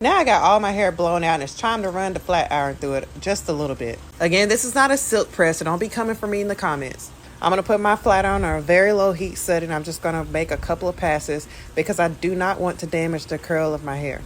Now I got all my hair blown out and it's time to run the flat iron through it just a little bit. Again, this is not a silk press, so don't be coming for me in the comments. I'm going to put my flat iron on a very low heat setting. I'm just going to make a couple of passes because I do not want to damage the curl of my hair.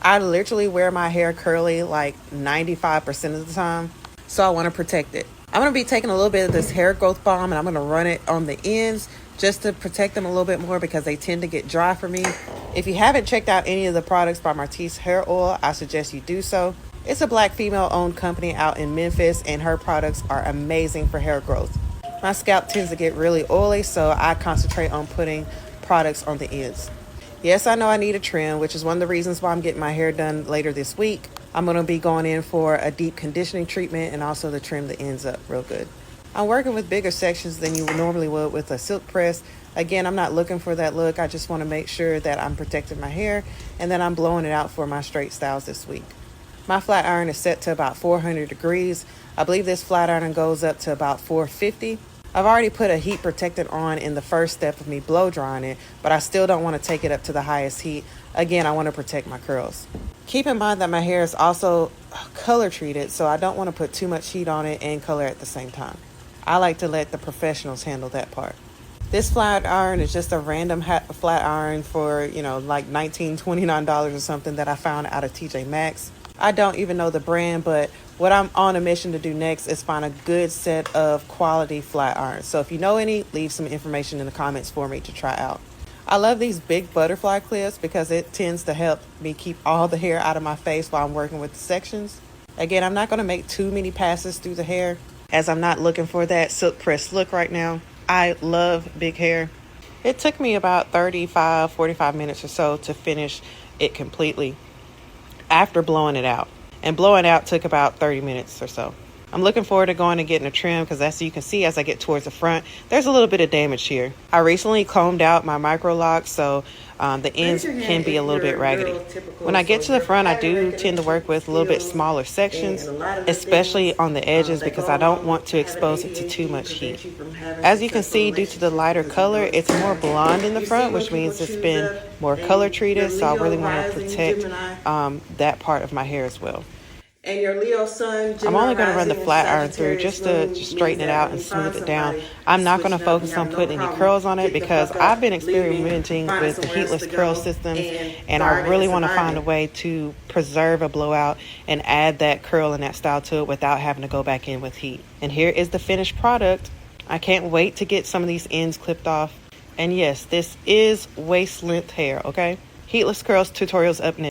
I literally wear my hair curly like 95% of the time, so I want to protect it. I'm going to be taking a little bit of this hair growth balm and I'm going to run it on the ends just to protect them a little bit more because they tend to get dry for me. If you haven't checked out any of the products by Martise Hair Oil, I suggest you do so. It's a Black female-owned company out in Memphis, and her products are amazing for hair growth. My scalp tends to get really oily, so I concentrate on putting products on the ends. Yes, I know I need a trim, which is one of the reasons why I'm getting my hair done later this week. I'm going to be going in for a deep conditioning treatment and also to trim the ends up real good. I'm working with bigger sections than you normally would with a silk press. Again, I'm not looking for that look. I just want to make sure that I'm protecting my hair and that I'm blowing it out for my straight styles this week. My flat iron is set to about 400 degrees. I believe this flat iron goes up to about 450. I've already put a heat protectant on in the first step of me blow drying it, but I still don't want to take it up to the highest heat. Again, I want to protect my curls. Keep in mind that my hair is also color treated, so I don't want to put too much heat on it and color at the same time. I like to let the professionals handle that part. This flat iron is just a random flat iron for, like $19, $29 or something that I found out of TJ Maxx. I don't even know the brand, but what I'm on a mission to do next is find a good set of quality flat irons. So if you know any, leave some information in the comments for me to try out. I love these big butterfly clips because it tends to help me keep all the hair out of my face while I'm working with the sections. Again, I'm not going to make too many passes through the hair as I'm not looking for that silk press look right now. I love big hair. It took me about 45 minutes or so to finish it completely after blowing it out. And blowing out took about 30 minutes or so. I'm looking forward to going and getting a trim because as you can see, as I get towards the front, there's a little bit of damage here. I recently combed out my micro locks, so the ends can be a little bit raggedy. When I get to the front, I do tend to work with a little bit smaller sections, especially on the edges because I don't want to expose it to too much heat. As you can see, due to the lighter color, it's more blonde in the front, which means it's been more color treated, so I really want to protect that part of my hair as well. And your Leo sun, I'm only going to run the flat iron through just to straighten it out and smooth it down. I'm not going to focus on putting any curls on it because I've been experimenting with the heatless curl systems and I really want to find a way to preserve a blowout and add that curl and that style to it without having to go back in with heat. And here is the finished product. I can't wait to get some of these ends clipped off. And yes, this is waist length hair, okay? Heatless curls tutorials up next.